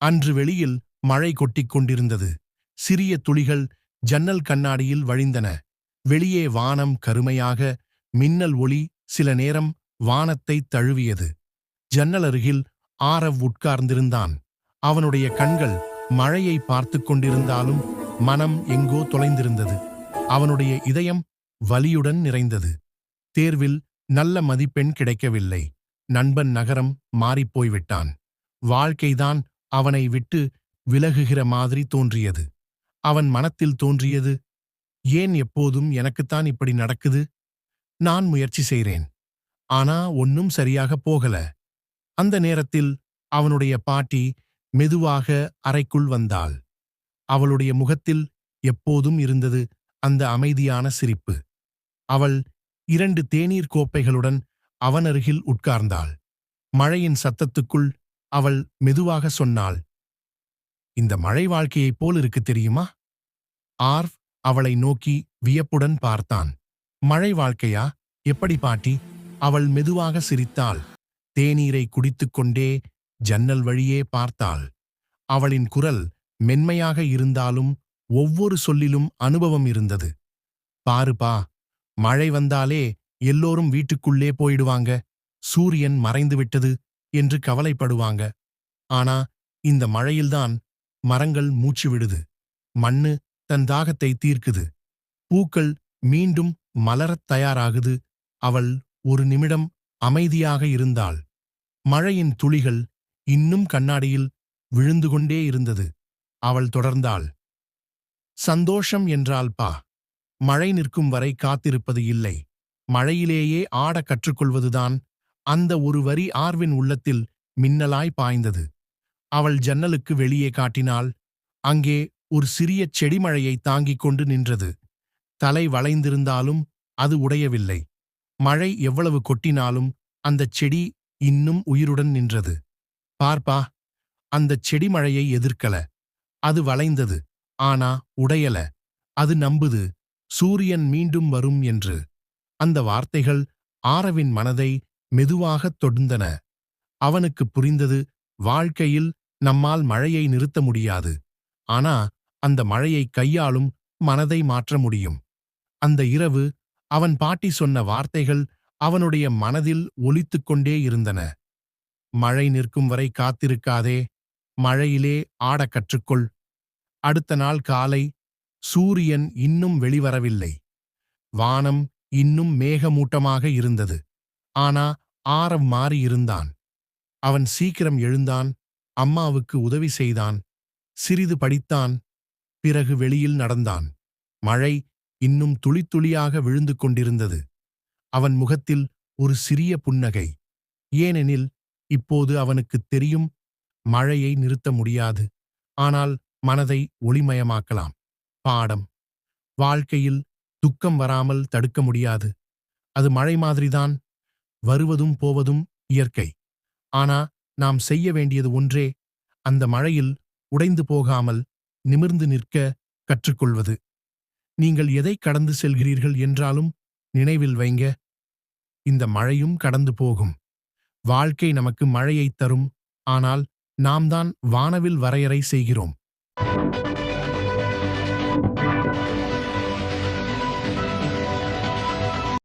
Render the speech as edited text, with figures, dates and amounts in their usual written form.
அன்று வெளியில் மழை கொட்டிக் கொண்டிருந்தது. சிறிய துளிகள் ஜன்னல் கண்ணாடியில் வழிந்தன. வெளியே வானம் கருமையாக, மின்னல் ஒளி சில நேரம் வானத்தைத் தழுவியது. ஜன்னல் அருகில் ஆரவ் உட்கார்ந்திருந்தான். அவனுடைய கண்கள் மழையை பார்த்து கொண்டிருந்தாலும் மனம் எங்கோ தொலைந்திருந்தது. அவனுடைய இதயம் வலியுடன் நிறைந்தது. தேர்வில் நல்ல மதிப்பெண் கிடைக்கவில்லை. நண்பன் நகரம் மாறிப்போய்விட்டான். வாழ்க்கைதான் அவனை விட்டு விலகுகிற மாதிரி தோன்றியது. அவன் மனத்தில் தோன்றியது, ஏன் எப்போதும் எனக்குத்தான் இப்படி நடக்குது? நான் முயற்சி செய்றேன், ஆனா ஒன்னும் சரியாக போகல. அந்த நேரத்தில் அவனுடைய பாட்டி மெதுவாக அறைக்குள் வந்தாள். அவளுடைய முகத்தில் எப்போதும் இருந்தது அந்த அமைதியான சிரிப்பு. அவள் 2 தேநீர் கோப்பைகளுடன் அவனருகில் உட்கார்ந்தாள். மழையின் சத்தத்துக்குள் அவள் மெதுவாக சொன்னாள், இந்த மழை வாழ்க்கையைப் போல் இருக்கு தெரியுமா? ஆர்வ் அவளை நோக்கி வியப்புடன் பார்த்தான். மழை வாழ்க்கையா? எப்படி பாட்டி? அவள் மெதுவாக சிரித்தாள். தேநீரை குடித்துக்கொண்டே ஜன்னல் வழியே பார்த்தாள். அவளின் குரல் மென்மையாக இருந்தாலும் ஒவ்வொரு சொல்லிலும் அனுபவம் இருந்தது. பாருப்பா, மழை வந்தாலே எல்லோரும் வீட்டுக்குள்ளே போயிடுவாங்க, சூரியன் மறைந்துவிட்டது என்று கவலைப்படுவாங்க. ஆனா இந்த மழையில்தான் மரங்கள் மூச்சு விடுது, மண்ணு தன் தாகத்தை தீர்க்குது, பூக்கள் மீண்டும் மலரத் தயாராகுது. அவள் ஒரு நிமிடம் அமைதியாக இருந்தாள். மழையின் துளிகள் இன்னும் கண்ணாடியில் விழுந்து கொண்டே இருந்தது. அவள் தொடர்ந்தாள், சந்தோஷம் என்றால் பா, மழை நிற்கும் வரை காத்திருப்பது இல்லை, மழையிலேயே ஆடக் கற்றுக்கொள்வதுதான். அந்த ஒரு வரி ஆர்வின் உள்ளத்தில் மின்னலாய் பாய்ந்தது. அவள் ஜன்னலுக்கு வெளியே காட்டினாள். அங்கே ஒரு சிறிய செடி மழையை தாங்கிக் கொண்டு நின்றது. தலை வளைந்திருந்தாலும் அது உடையவில்லை. மழை எவ்வளவு கொட்டினாலும் அந்தச் செடி இன்னும் உயிருடன் நின்றது. பார்ப்பா, அந்தச் செடி மழையை எதிர்க்கல. அது வளைந்தது, ஆனா உடையல. அது நம்புது, சூரியன் மீண்டும் வரும் என்று. அந்த வார்த்தைகள் ஆரவின் மனதை மெதுவாகத் தொடுந்தன. அவனுக்கு புரிந்தது, வாழ்க்கையில் நம்மால் மழையை நிறுத்த முடியாது, ஆனா அந்த மழையை கையாளும் மனதை மாற்ற முடியும். அந்த இரவு அவன் பாட்டி சொன்ன வார்த்தைகள் அவனுடைய மனதில் ஒலித்துக் கொண்டே இருந்தன. மழை நிற்கும் வரை காத்திருக்காதே, மழையிலே ஆடக் கற்றுக்கொள். அடுத்த நாள் காலை சூரியன் இன்னும் வெளிவரவில்லை. வானம் இன்னும் மேகமூட்டமாக இருந்தது. ஆனா ஆரவ் மாறியிருந்தான். அவன் சீக்கிரம் எழுந்தான், அம்மாவுக்கு உதவி செய்தான், சிறிது படித்தான், பிறகு வெளியில் நடந்தான். மழை இன்னும் துளி துளியாக விழுந்து கொண்டிருந்தது. அவன் முகத்தில் ஒரு சிறிய புன்னகை. ஏனெனில் இப்போது அவனுக்குத் தெரியும், மழையை நிறுத்த முடியாது, ஆனால் மனதை ஒளிமயமாக்கலாம். பாடம்: வாழ்க்கையில் துக்கம் வராமல் தடுக்க முடியாது. அது மழை மாதிரிதான், வருவதும் போவதும் இயற்கை. ஆனா நாம் செய்ய வேண்டியது ஒன்றே, அந்த மழையில் உடைந்து போகாமல் நிமிர்ந்து நிற்க கற்றுக்கொள்வது. நீங்கள் எதை கடந்து செல்கிறீர்கள் என்றாலும் நினைவில் வைங்க, இந்த மழையும் கடந்து போகும். வாழ்க்கை நமக்கு மழையைத் தரும், ஆனால் நாம் தான் வானவில் வரையறை செய்கிறோம்.